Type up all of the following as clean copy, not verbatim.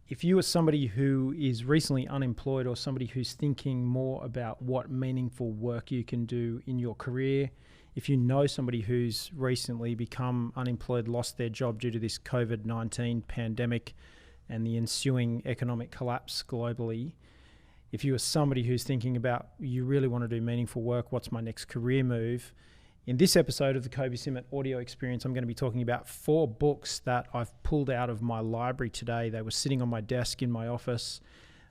If you are somebody who is recently unemployed or somebody who's thinking more about what meaningful work you can do in your career, if you know somebody who's recently become unemployed, lost their job due to this COVID-19 pandemic and the ensuing economic collapse globally, if you are somebody who's thinking about you really want to do meaningful work, what's my next career move? In this episode of the Kobe Simmet audio experience, I'm going to be talking about 4 books that I've pulled out of my library today. They were sitting on my desk in my office.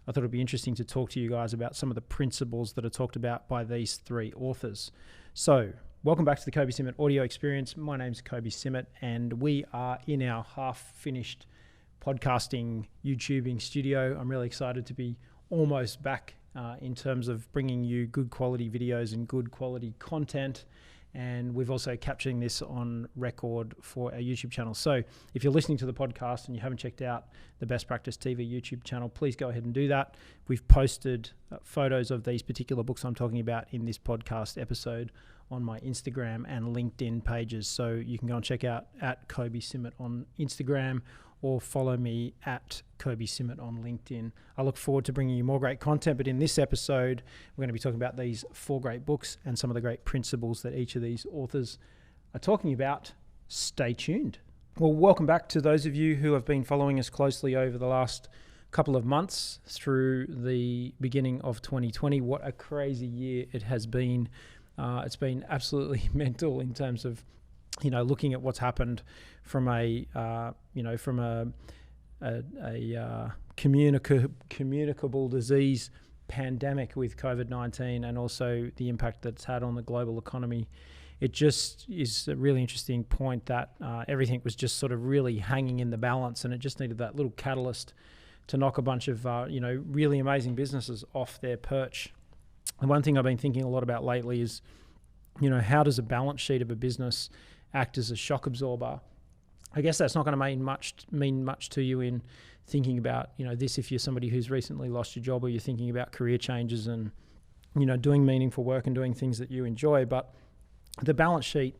I thought it'd be interesting to talk to you guys about some of the principles that are talked about by these 3 authors. So, welcome back to the Kobe Simmet audio experience. My name's Kobe Simmet, and we are in our half-finished podcasting, YouTubing studio. I'm really excited to be almost back in terms of bringing you good quality videos and good quality content. And we've also capturing this on record for our YouTube channel. So if you're listening to the podcast and you haven't checked out the Best Practice TV YouTube channel, please go ahead and do that. We've posted photos of these particular books I'm talking about in this podcast episode on my Instagram and LinkedIn pages. So you can go and check out at Kobe Simmet on Instagram or follow me at Kobe Simmet on LinkedIn. I look forward to bringing you more great content, but in this episode, we're going to be talking about these 4 great books and some of the great principles that each of these authors are talking about. Stay tuned. Well, welcome back to those of you who have been following us closely over the last couple of months through the beginning of 2020. What a crazy year it has been. It's been absolutely mental in terms of looking at what's happened from a communicable disease pandemic with COVID-19 and also the impact that it's had on the global economy. It just is a really interesting point that everything was just sort of really hanging in the balance, and it just needed that little catalyst to knock a bunch of really amazing businesses off their perch. And one thing I've been thinking a lot about lately is, how does a balance sheet of a business act as a shock absorber? I guess that's not going to mean much to you in thinking about, this if you're somebody who's recently lost your job or you're thinking about career changes and, doing meaningful work and doing things that you enjoy. But the balance sheet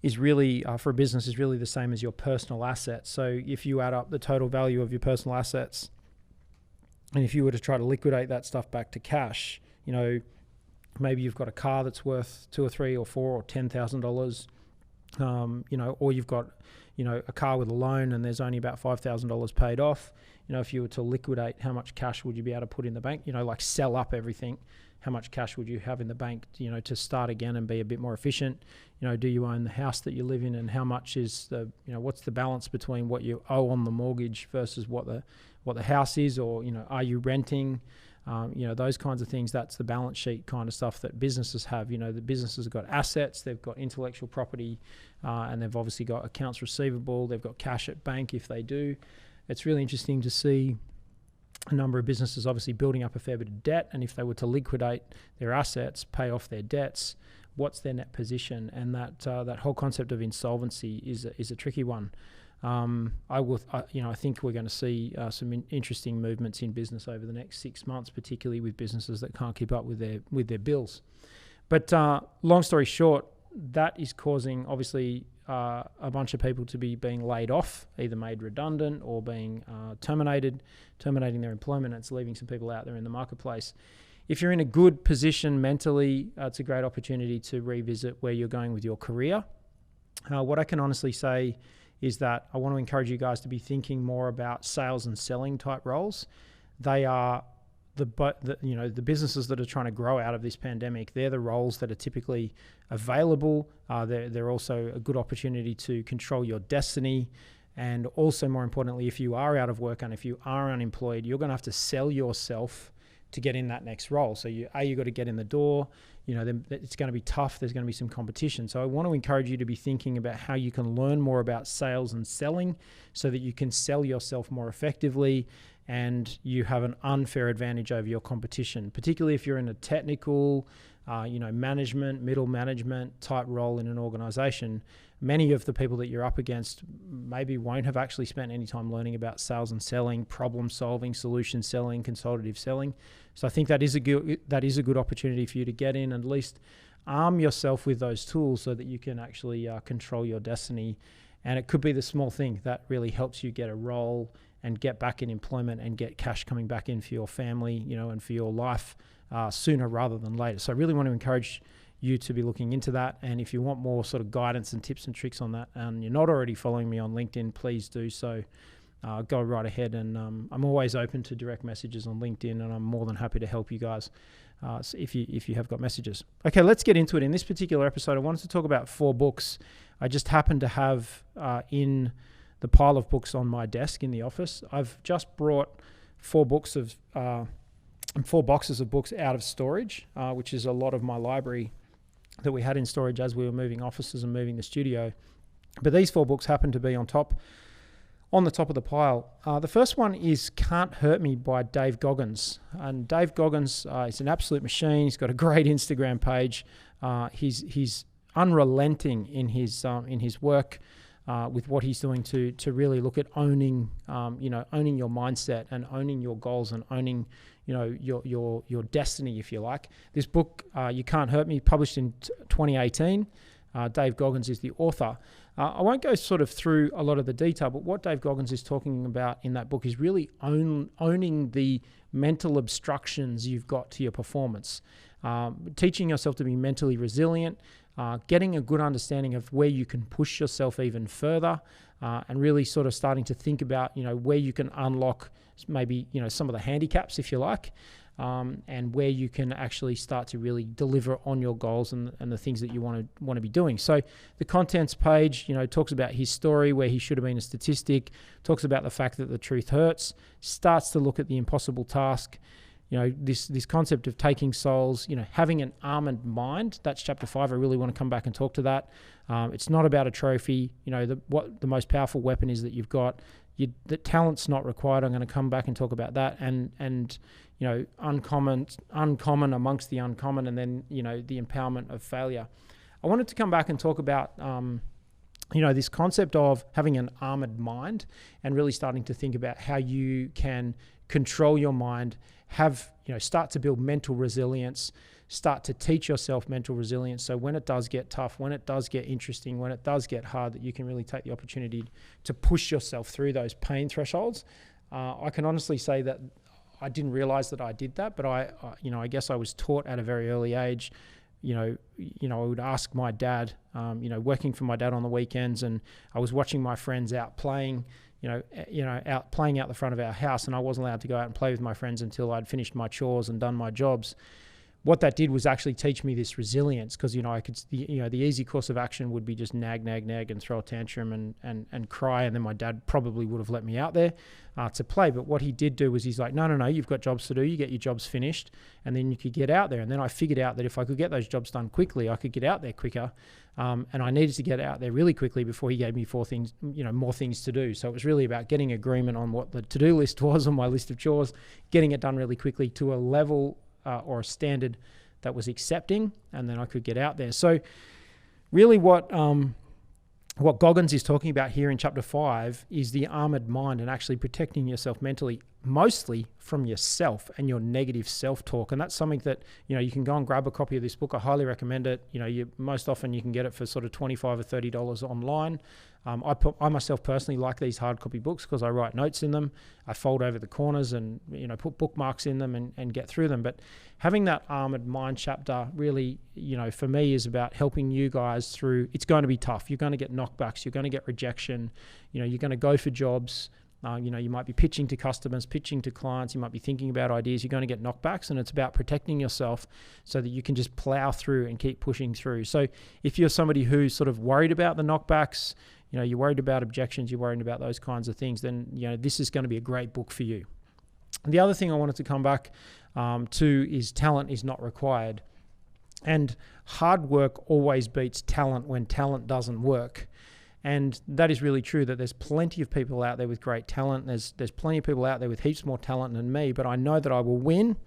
is really, for a business, is really the same as your personal assets. So if you add up the total value of your personal assets, and if you were to try to liquidate that stuff back to cash, maybe you've got a car that's worth $2 or $3 or $4 or $10,000, or you've got, a car with a loan and there's only about $5,000 paid off. If you were to liquidate, how much cash would you be able to put in the bank? Like sell up everything. How much cash would you have in the bank, to start again and be a bit more efficient? Do you own the house that you live in, and how much is what's the balance between what you owe on the mortgage versus what the house is, or, are you renting? Those kinds of things. That's the balance sheet kind of stuff that businesses have. The businesses have got assets, they've got intellectual property, and they've obviously got accounts receivable, they've got cash at bank if they do. It's really interesting to see a number of businesses obviously building up a fair bit of debt, and if they were to liquidate their assets, pay off their debts, what's their net position? And that whole concept of insolvency is a tricky one. I think we're going to see some interesting movements in business over the next 6 months, particularly with businesses that can't keep up with their bills. But long story short, that is causing obviously a bunch of people to be being laid off, either made redundant or being terminating their employment. It's leaving some people out there in the marketplace. If you're in a good position mentally, it's a great opportunity to revisit where you're going with your career. What I can honestly say is that I want to encourage you guys to be thinking more about sales and selling type roles. They are the businesses that are trying to grow out of this pandemic. They're the roles that are typically available. They're also a good opportunity to control your destiny. And also, more importantly, if you are out of work and if you are unemployed, you're going to have to sell yourself to get in that next role. So you got to get in the door. Then it's going to be tough. There's going to be some competition. So I want to encourage you to be thinking about how you can learn more about sales and selling so that you can sell yourself more effectively and you have an unfair advantage over your competition, particularly if you're in a technical, management, middle management type role in an organization. Many of the people that you're up against maybe won't have actually spent any time learning about sales and selling, problem solving, solution selling, consultative selling. So I think that is a good opportunity for you to get in and at least arm yourself with those tools so that you can actually control your destiny. And it could be the small thing that really helps you get a role and get back in employment and get cash coming back in for your family, and for your life sooner rather than later. So I really want to encourage you to be looking into that. And if you want more sort of guidance and tips and tricks on that, and you're not already following me on LinkedIn, please do so. Go right ahead, and I'm always open to direct messages on LinkedIn, and I'm more than happy to help you guys so if you have got messages. Okay, let's get into it. In this particular episode, I wanted to talk about 4 books I just happen to have in the pile of books on my desk in the office. I've just brought 4 boxes of books out of storage, which is a lot of my library that we had in storage as we were moving offices and moving the studio. But these 4 books happen to be on the top of the pile. The first one is Can't Hurt Me by Dave Goggins. And Dave Goggins is an absolute machine. He's got a great Instagram page. He's unrelenting in his work with what he's doing to really look at owning your mindset and owning your goals and owning your destiny, if you like. This book, You Can't Hurt Me, published in 2018. Dave Goggins is the author. I won't go sort of through a lot of the detail, but what Dave Goggins is talking about in that book is really owning the mental obstructions you've got to your performance, teaching yourself to be mentally resilient, getting a good understanding of where you can push yourself even further, and really sort of starting to think about, where you can unlock maybe, some of the handicaps, if you like, and where you can actually start to really deliver on your goals and the things that you want to be doing. So the contents page, talks about his story where he should have been a statistic, talks about the fact that the truth hurts, starts to look at the impossible task, this concept of taking souls, having an armored mind. That's chapter 5. I really want to come back and talk to that. It's not about a trophy. What the most powerful weapon is that you've got. The talent's not required. I'm going to come back and talk about that. And uncommon amongst the uncommon, and then, the empowerment of failure. I wanted to come back and talk about, this concept of having an armored mind and really starting to think about how you can control your mind, start to build mental resilience, start to teach yourself mental resilience. So when it does get tough, when it does get interesting, when it does get hard, that you can really take the opportunity to push yourself through those pain thresholds. I can honestly say that I didn't realize that I did that, but I guess I was taught at a very early age. I would ask my dad, working for my dad on the weekends, and I was watching my friends out playing, out playing out the front of our house, and I wasn't allowed to go out and play with my friends until I'd finished my chores and done my jobs. What that did was actually teach me this resilience, because I could, the easy course of action would be just nag and throw a tantrum and cry, and then my dad probably would have let me out there to play. But what he did do was he's like, no, you've got jobs to do. You get your jobs finished, and then you could get out there. And then I figured out that if I could get those jobs done quickly, I could get out there quicker. And I needed to get out there really quickly before he gave me more things to do. So it was really about getting agreement on what the to-do list was on my list of chores, getting it done really quickly to a level or a standard that was accepting, and then I could get out there. So really what Goggins is talking about here in chapter 5 is the armored mind and actually protecting yourself mentally, mostly from yourself and your negative self-talk. And that's something that, you can go and grab a copy of this book. I highly recommend it. Most often you can get it for sort of $25 or $30 online. I myself personally like these hard copy books because I write notes in them. I fold over the corners and, put bookmarks in them and get through them. But having that armored mind chapter really, for me is about helping you guys through. It's going to be tough. You're going to get knockbacks. You're going to get rejection. You're going to go for jobs. You might be pitching to customers, pitching to clients. You might be thinking about ideas. You're going to get knockbacks, and it's about protecting yourself so that you can just plow through and keep pushing through. So if you're somebody who's sort of worried about the knockbacks, you're worried about objections, you're worried about those kinds of things, then, this is going to be a great book for you. The other thing I wanted to come back to is talent is not required. And hard work always beats talent when talent doesn't work. And that is really true, that there's plenty of people out there with great talent. There's plenty of people out there with heaps more talent than me, but I know that I will win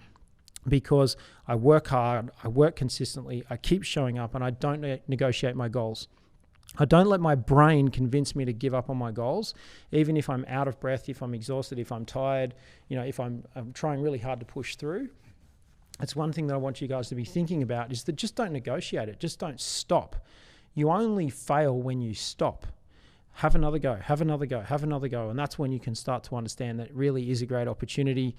because I work hard, I work consistently, I keep showing up, and I don't negotiate my goals. I don't let my brain convince me to give up on my goals, even if I'm out of breath, if I'm exhausted, if I'm tired, if I'm trying really hard to push through. It's one thing that I want you guys to be thinking about is that just don't negotiate it. Just don't stop. You only fail when you stop. have another go, have another go, have another go. And that's when you can start to understand that it really is a great opportunity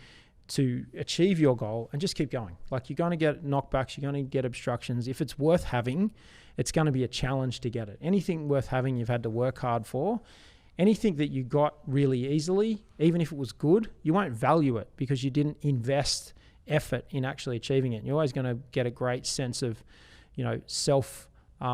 to achieve your goal and just keep going. Like, you're going to get knockbacks, you're going to get obstructions. If it's worth having, it's going to be a challenge to get it. Anything worth having, you've had to work hard for. Anything that you got really easily, even if it was good, you won't value it because you didn't invest effort in actually achieving it. You're always going to get a great sense of,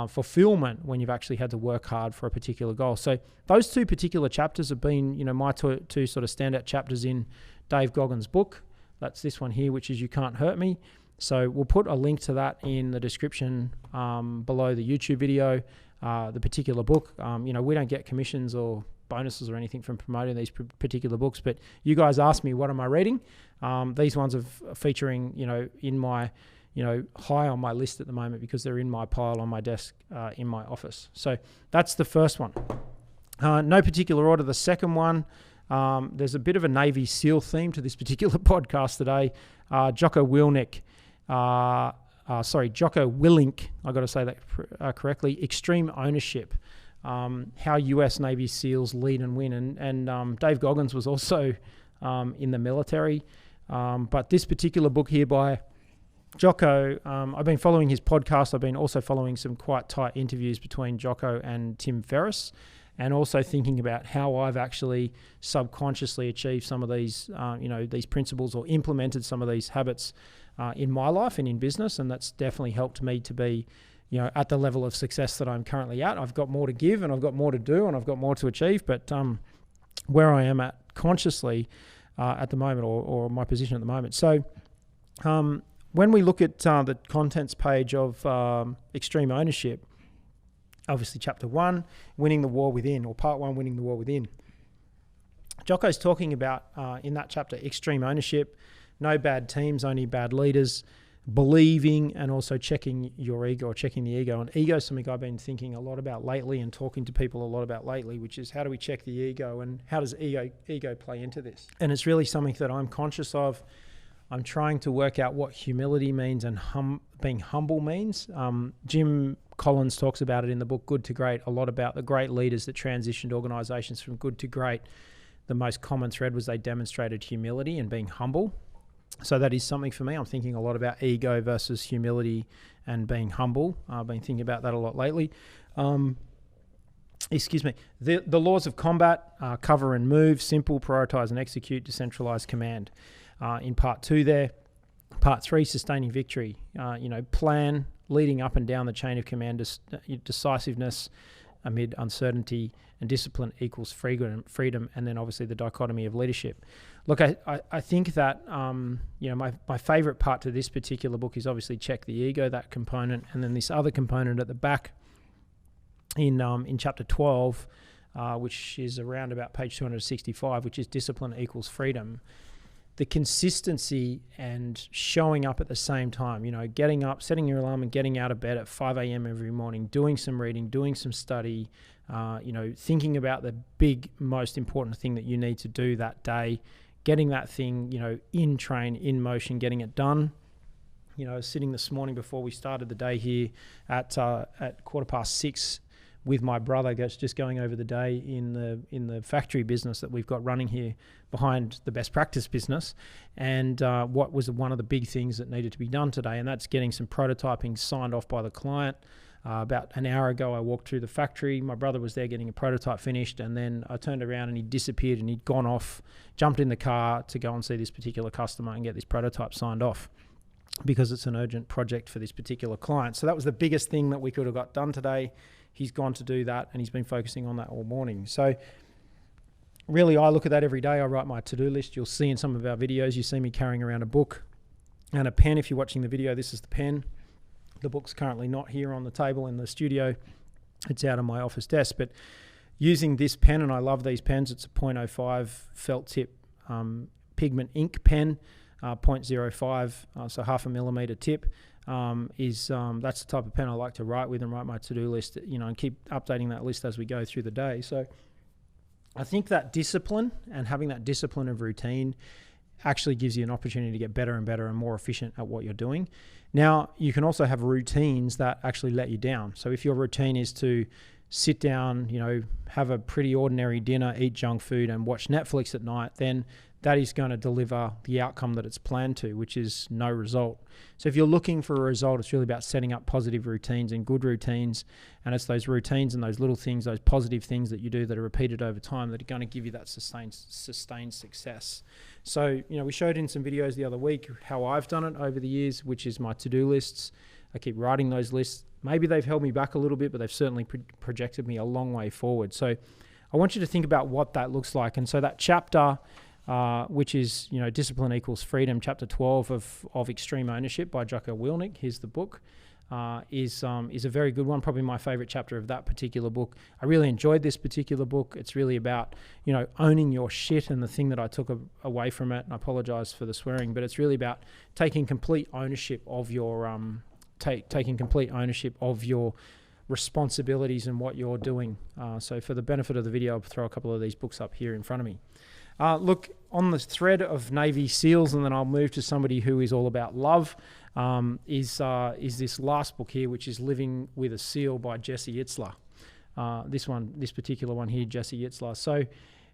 fulfillment when you've actually had to work hard for a particular goal. So those two particular chapters have been, my two sort of standout chapters in Dave Goggins' book. That's this one here, which is You Can't Hurt Me. So we'll put a link to that in the description below the YouTube video, the particular book. We don't get commissions or bonuses or anything from promoting these particular books, but you guys asked me, what am I reading? These ones are featuring, in my, high on my list at the moment because they're in my pile on my desk in my office. So that's the first one. No particular order. The second one, there's a bit of a Navy SEAL theme to this particular podcast today. Jocko Willink, I got to say that correctly. Extreme Ownership, how US Navy SEALs lead and win. And Dave Goggins was also in the military. But this particular book here by Jocko, I've been following his podcast. I've been also following some quite tight interviews between Jocko and Tim Ferriss, and also thinking about how I've actually subconsciously achieved some of these, these principles or implemented some of these habits in my life and in business. And that's definitely helped me to be, at the level of success that I'm currently at. I've got more to give and I've got more to do and I've got more to achieve. But where I am at consciously at the moment, or my position at the moment. So when we look at the contents page of Extreme Ownership, obviously chapter 1, Winning the War Within, or part 1, Winning the War Within. Jocko's talking about, in that chapter, extreme ownership, no bad teams, only bad leaders, believing, and also checking your ego, or checking the ego. And ego is something I've been thinking a lot about lately and talking to people a lot about lately, which is how do we check the ego and how does ego play into this? And it's really something that I'm conscious of. I'm trying to work out what humility means and being humble means. Jim Collins talks about it in the book Good to Great, a lot about the great leaders that transitioned organizations from good to great. The most common thread was they demonstrated humility and being humble. So that is something for me. I'm thinking a lot about ego versus humility and being humble. I've been thinking about that a lot lately. The laws of combat, cover and move, simple, prioritize and execute, decentralized command. In part 2 there. Part 3, sustaining victory. Plan, leading up and down the chain of command, decisiveness amid uncertainty, and discipline equals freedom, and then obviously the dichotomy of leadership. Look, I think that, my favorite part to this particular book is obviously check the ego, that component, and then this other component at the back in chapter 12, which is around about page 265, which is discipline equals freedom. The consistency and showing up at the same time, getting up, setting your alarm and getting out of bed at 5 a.m. every morning, doing some reading, doing some study, thinking about the big, most important thing that you need to do that day, getting that thing, in train, in motion, getting it done. Sitting this morning before we started the day here at 6:15 with my brother, just going over the day in the factory business that we've got running here behind the best practice business, and what was one of the big things that needed to be done today, and that's getting some prototyping signed off by the client. About an hour ago, I walked through the factory. My brother was there getting a prototype finished, and then I turned around and he disappeared and he'd gone off, jumped in the car to go and see this particular customer and get this prototype signed off because it's an urgent project for this particular client. So that was the biggest thing that we could have got done today. He's gone to do that, and he's been focusing on that all morning. So really, I look at that every day. I write my to-do list. You'll see in some of our videos, you see me carrying around a book and a pen. If you're watching the video, this is the pen. The book's currently not here on the table in the studio. It's out on my office desk. But using this pen, and I love these pens, it's a 0.05 felt tip pigment ink pen, 0.05, so 0.5 millimeter tip. That's the type of pen I like to write with and write my to-do list, and keep updating that list as we go through the day. So I think that discipline and having that discipline of routine actually gives you an opportunity to get better and better and more efficient at what you're doing. Now, you can also have routines that actually let you down. So if your routine is to sit down, have a pretty ordinary dinner, eat junk food and watch Netflix at night, then that is going to deliver the outcome that it's planned to, which is no result. So if you're looking for a result, it's really about setting up positive routines and good routines. And it's those routines and those little things, those positive things that you do that are repeated over time that are going to give you that sustained success. So, we showed in some videos the other week how I've done it over the years, which is my to-do lists. I keep writing those lists. Maybe they've held me back a little bit, but they've certainly projected me a long way forward. So I want you to think about what that looks like. And so that chapter, which is, Discipline Equals Freedom, chapter 12 of Extreme Ownership by Jocko Willink, here's the book, is a very good one, probably my favorite chapter of that particular book. I really enjoyed this particular book. It's really about, owning your shit, and the thing that I took away from it, and I apologize for the swearing, but it's really about taking complete ownership of your taking complete ownership of your responsibilities and what you're doing. So for the benefit of the video, I'll throw a couple of these books up here in front of me. Look, on the thread of Navy SEALs, and then I'll move to somebody who is all about love, is this last book here, which is Living with a SEAL by Jesse Itzler. This particular one here, Jesse Itzler. So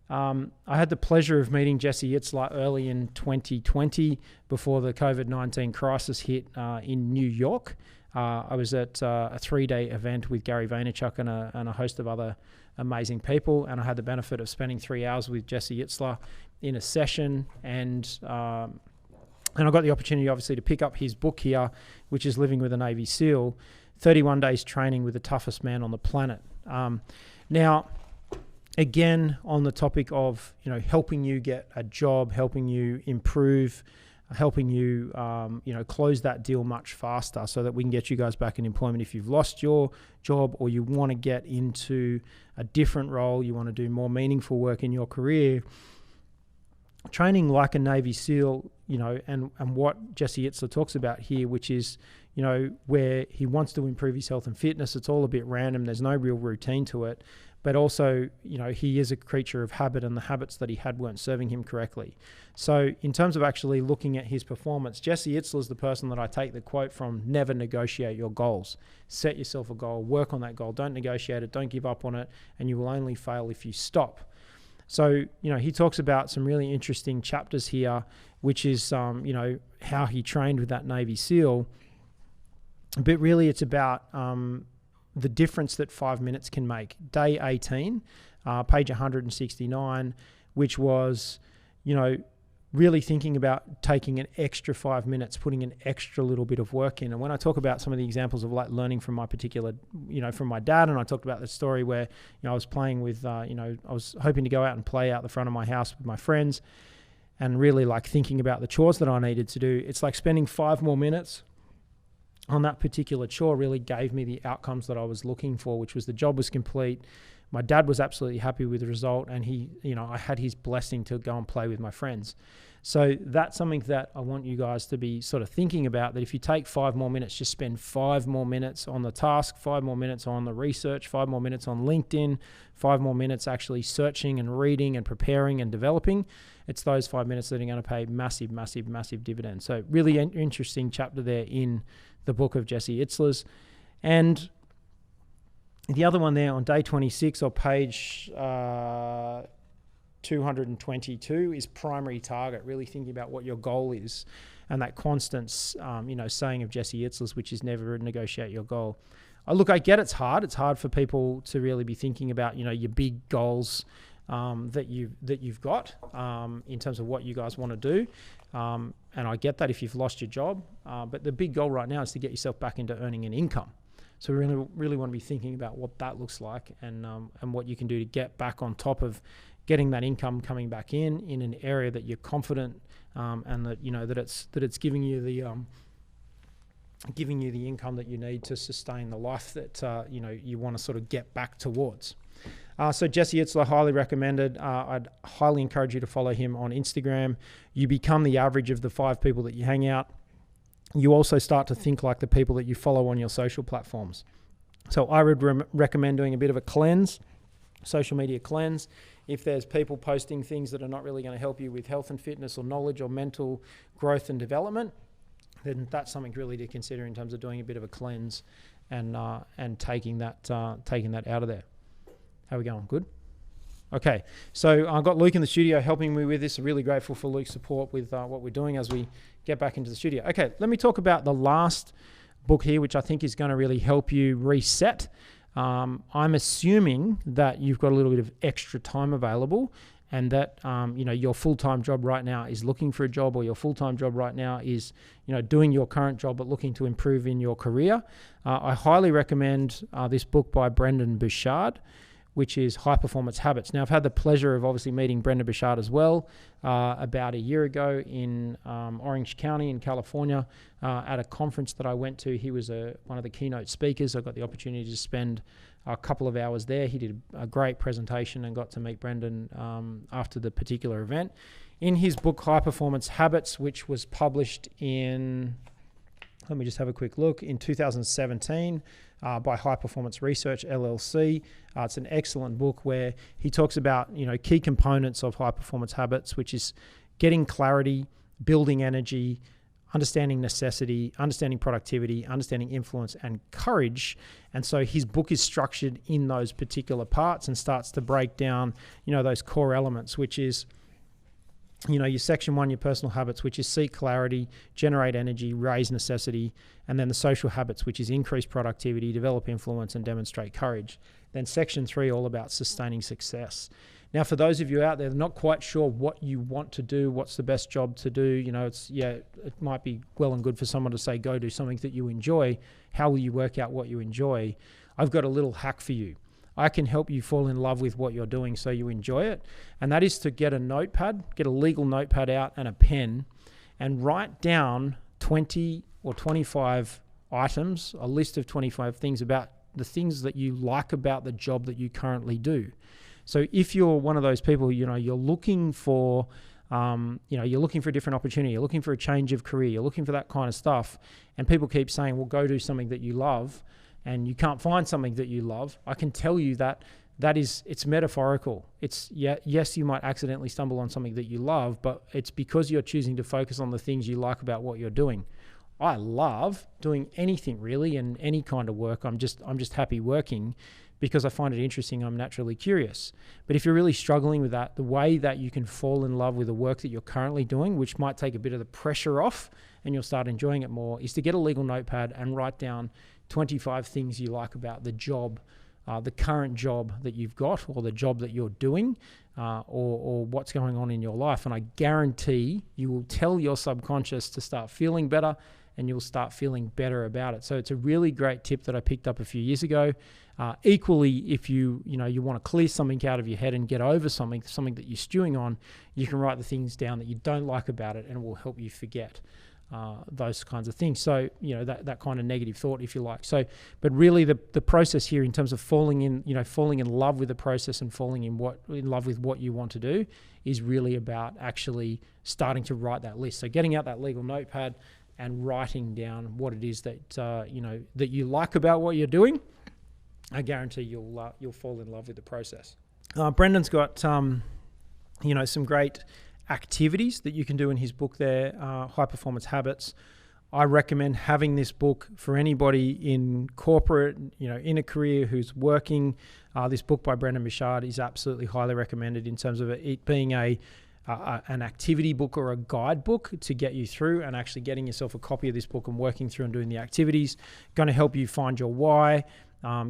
I had the pleasure of meeting Jesse Itzler early in 2020 before the COVID-19 crisis hit in New York. I was at a 3-day event with Gary Vaynerchuk and a host of other amazing people, and I had the benefit of spending 3 hours with Jesse Itzler in a session, and I got the opportunity, obviously, to pick up his book here, which is Living with a Navy SEAL, 31 Days Training with the Toughest Man on the Planet. Now, again, on the topic of helping you get a job, helping you improve, helping you close that deal much faster so that we can get you guys back in employment if you've lost your job, or you want to get into a different role, you want to do more meaningful work in your career. Training like a Navy SEAL, and what Jesse Itzler talks about here, which is, where he wants to improve his health and fitness. It's all a bit random. There's no real routine to it. But also, he is a creature of habit, and the habits that he had weren't serving him correctly. So in terms of actually looking at his performance, Jesse Itzler is the person that I take the quote from: never negotiate your goals. Set yourself a goal, work on that goal, don't negotiate it, don't give up on it, and you will only fail if you stop. So, he talks about some really interesting chapters here, which is, how he trained with that Navy SEAL. But really it's about the difference that 5 minutes can make. Day 18, page 169, which was, really thinking about taking an extra 5 minutes, putting an extra little bit of work in. And when I talk about some of the examples of like learning from my particular, from my dad, and I talked about the story where, I was playing with, I was hoping to go out and play out the front of my house with my friends, and really like thinking about the chores that I needed to do. It's like spending 5 more minutes on that particular chore really gave me the outcomes that I was looking for, which was the job was complete. My dad was absolutely happy with the result, and I had his blessing to go and play with my friends. So that's something that I want you guys to be sort of thinking about, that if you take 5 more minutes, just spend 5 more minutes on the task, 5 more minutes on the research, 5 more minutes on LinkedIn, 5 more minutes actually searching and reading and preparing and developing. It's those 5 minutes that are going to pay massive, massive, massive dividends. So really interesting chapter there in the book of Jesse Itzler's. And the other one there on day 26 or page 222 is primary target, really thinking about what your goal is, and that constant, saying of Jesse Itzler's, which is never negotiate your goal. Look, I get it's hard. It's hard for people to really be thinking about, your big goals that you've got in terms of what you guys want to do. And I get that if you've lost your job, but the big goal right now is to get yourself back into earning an income. So we really want to be thinking about what that looks like, and what you can do to get back on top of getting that income coming back in an area that you're confident, and that that it's giving you the income that you need to sustain the life that you want to sort of get back towards. So Jesse Itzler, highly recommended. I'd highly encourage you to follow him on Instagram. You become the average of the 5 people that you hang out. You also start to think like the people that you follow on your social platforms. So I would recommend doing a bit of a cleanse, social media cleanse. If there's people posting things that are not really going to help you with health and fitness or knowledge or mental growth and development, then that's something really to consider in terms of doing a bit of a cleanse and taking that out of there. How are we going? Good? Okay. So I've got Luke in the studio helping me with this. I'm really grateful for Luke's support with what we're doing as we get back into the studio. Okay, let me talk about the last book here, which I think is going to really help you reset. I'm assuming that you've got a little bit of extra time available, and that your full-time job right now is looking for a job, or your full-time job right now is doing your current job but looking to improve in your career. I highly recommend this book by Brendon Burchard, which is High Performance Habits. Now, I've had the pleasure of obviously meeting Brendon Burchard as well about a year ago in Orange County in California at a conference that I went to. He was one of the keynote speakers. I got the opportunity to spend a couple of hours there. He did a great presentation and got to meet Brendon after the particular event. In his book, High Performance Habits, which was published in, let me just have a quick look, in 2017, by High Performance Research LLC. It's an excellent book where he talks about key components of high performance habits, which is getting clarity, building energy, understanding necessity, understanding productivity, understanding influence, and courage. And so his book is structured in those particular parts and starts to break down those core elements, which is your section 1, your personal habits, which is seek clarity, generate energy, raise necessity, and then the social habits, which is increase productivity, develop influence, and demonstrate courage. Then section 3, all about sustaining success. Now, for those of you out there not quite sure what you want to do, what's the best job to do, it might be well and good for someone to say, go do something that you enjoy. How will you work out what you enjoy? I've got a little hack for you. I can help you fall in love with what you're doing so you enjoy it. And that is to get a notepad, get a legal notepad out and a pen, and write down 20 or 25 items, a list of 25 things about the things that you like about the job that you currently do. So if you're one of those people, you're looking for, you're looking for a different opportunity, you're looking for a change of career, you're looking for that kind of stuff, and people keep saying, well, go do something that you love, and you can't find something that you love, I can tell you that it's metaphorical. Yes, you might accidentally stumble on something that you love, but it's because you're choosing to focus on the things you like about what you're doing. I love doing anything really, and any kind of work. I'm just happy working because I find it interesting. I'm naturally curious. But if you're really struggling with that, the way that you can fall in love with the work that you're currently doing, which might take a bit of the pressure off and you'll start enjoying it more, is to get a legal notepad and write down 25 things you like about the job, the current job that you've got, or the job that you're doing, or what's going on in your life. And I guarantee you will tell your subconscious to start feeling better, and you'll start feeling better about it. So it's a really great tip that I picked up a few years ago. Equally, if you want to clear something out of your head and get over something that you're stewing on, you can write the things down that you don't like about it, and it will help you forget those kinds of things. So, that kind of negative thought, if you like. So, but really the process here in terms of falling in love with the process and falling in love with what you want to do is really about actually starting to write that list. So getting out that legal notepad and writing down what it is that, that you like about what you're doing. I guarantee you'll fall in love with the process. Brendon's got, some great activities that you can do in his book there, High Performance Habits. I recommend having this book for anybody in corporate, in a career who's working. This book by Brendon Burchard is absolutely highly recommended in terms of it being an activity book or a guide book to get you through, and actually getting yourself a copy of this book and working through and doing the activities. Going to help you find your why,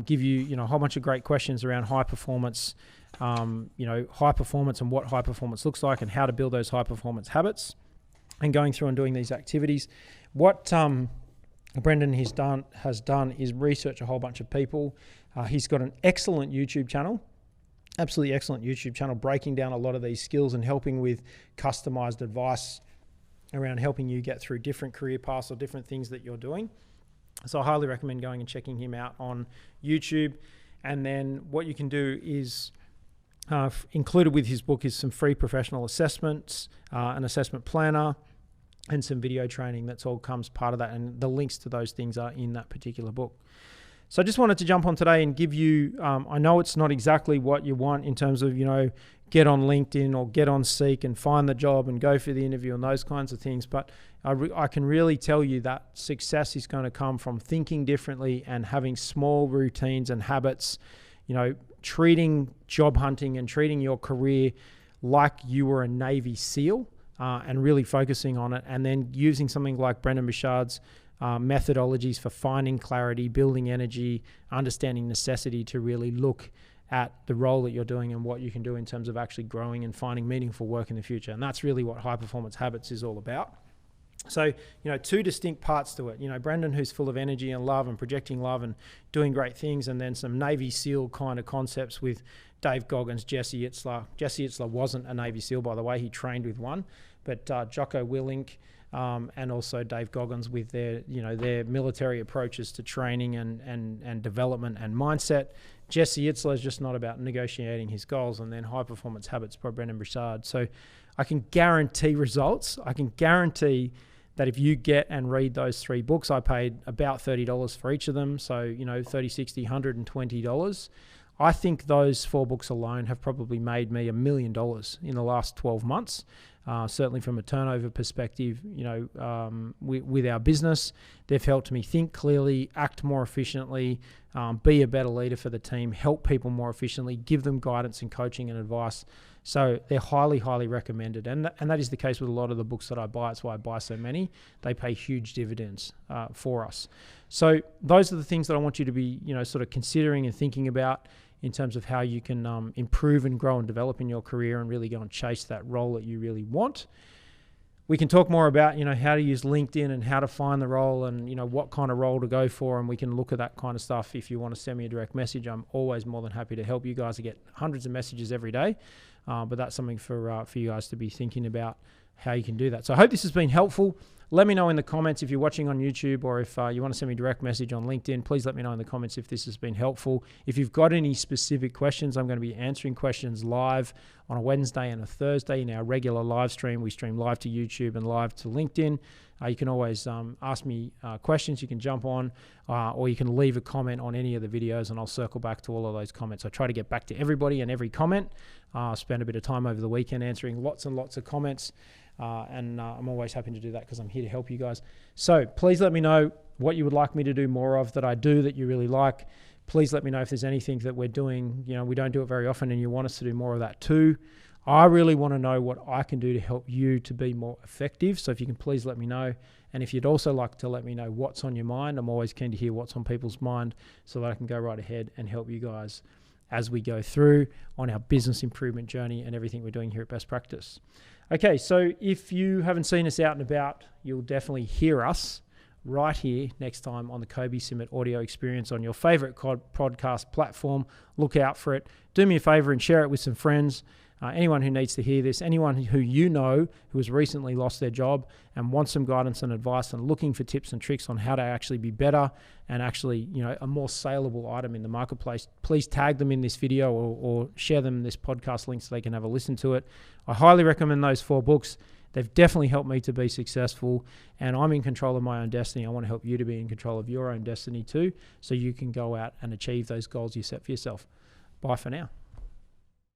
give you, a whole bunch of great questions around high performance, high performance and what high performance looks like and how to build those high performance habits, and going through and doing these activities. What Brendon has done is research a whole bunch of people. He's got an excellent YouTube channel, absolutely excellent YouTube channel, breaking down a lot of these skills and helping with customized advice around helping you get through different career paths or different things that you're doing. So I highly recommend going and checking him out on YouTube. And then what you can do is included with his book is some free professional assessments, an assessment planner, and some video training. That's all comes part of that. And the links to those things are in that particular book. So I just wanted to jump on today and give you, I know it's not exactly what you want in terms of, get on LinkedIn or get on Seek and find the job and go for the interview and those kinds of things. But I can really tell you that success is going to come from thinking differently and having small routines and habits, treating job hunting and treating your career like you were a Navy SEAL, and really focusing on it, and then using something like Brendon Burchard's methodologies for finding clarity, building energy, understanding necessity to really look at the role that you're doing and what you can do in terms of actually growing and finding meaningful work in the future. And that's really what High Performance Habits is all about. So, two distinct parts to it. Brendon, who's full of energy and love and projecting love and doing great things, and then some Navy SEAL kind of concepts with Dave Goggins, Jesse Itzler. Jesse Itzler wasn't a Navy SEAL, by the way. He trained with one. But Jocko, Willink, and also Dave Goggins with their military approaches to training and development and mindset. Jesse Itzler is just not about negotiating his goals. And then High Performance Habits by Brendon Burchard. So I can guarantee results. I can guarantee that if you get and read those 3 books, I paid about $30 for each of them. So, $30, $60, $120. I think those 4 books alone have probably made me $1 million in the last 12 months. Certainly from a turnover perspective, with our business, they've helped me think clearly, act more efficiently, be a better leader for the team, help people more efficiently, give them guidance and coaching and advice. So they're highly, highly recommended. And that is the case with a lot of the books that I buy. That's why I buy so many. They pay huge dividends for us. So those are the things that I want you to be, sort of considering and thinking about in terms of how you can improve and grow and develop in your career and really go and chase that role that you really want. We can talk more about, how to use LinkedIn and how to find the role and, what kind of role to go for. And we can look at that kind of stuff. If you want to send me a direct message, I'm always more than happy to help you guys. I get hundreds of messages every day, but that's something for you guys to be thinking about how you can do that. So I hope this has been helpful. Let me know in the comments if you're watching on YouTube, or if you want to send me a direct message on LinkedIn. Please let me know in the comments if this has been helpful. If you've got any specific questions, I'm going to be answering questions live on a Wednesday and a Thursday in our regular live stream. We stream live to YouTube and live to LinkedIn. You can always ask me questions. You can jump on, or you can leave a comment on any of the videos, and I'll circle back to all of those comments. I try to get back to everybody and every comment. Spend a bit of time over the weekend answering lots and lots of comments. And I'm always happy to do that because I'm here to help you guys. So please let me know what you would like me to do more of that I do that you really like. Please let me know if there's anything that we're doing, we don't do it very often and you want us to do more of that too. I really want to know what I can do to help you to be more effective. So if you can please let me know. And if you'd also like to let me know what's on your mind, I'm always keen to hear what's on people's mind so that I can go right ahead and help you guys as we go through on our business improvement journey and everything we're doing here at Best Practice. Okay, so if you haven't seen us out and about, you'll definitely hear us right here next time on the Kobe Summit audio experience on your favorite podcast platform. Look out for it. Do me a favor and share it with some friends. Anyone who needs to hear this, anyone who who has recently lost their job and wants some guidance and advice and looking for tips and tricks on how to actually be better and actually, a more saleable item in the marketplace, please tag them in this video or share them this podcast link so they can have a listen to it. I highly recommend those 4 books. They've definitely helped me to be successful, and I'm in control of my own destiny. I want to help you to be in control of your own destiny too, so you can go out and achieve those goals you set for yourself. Bye for now.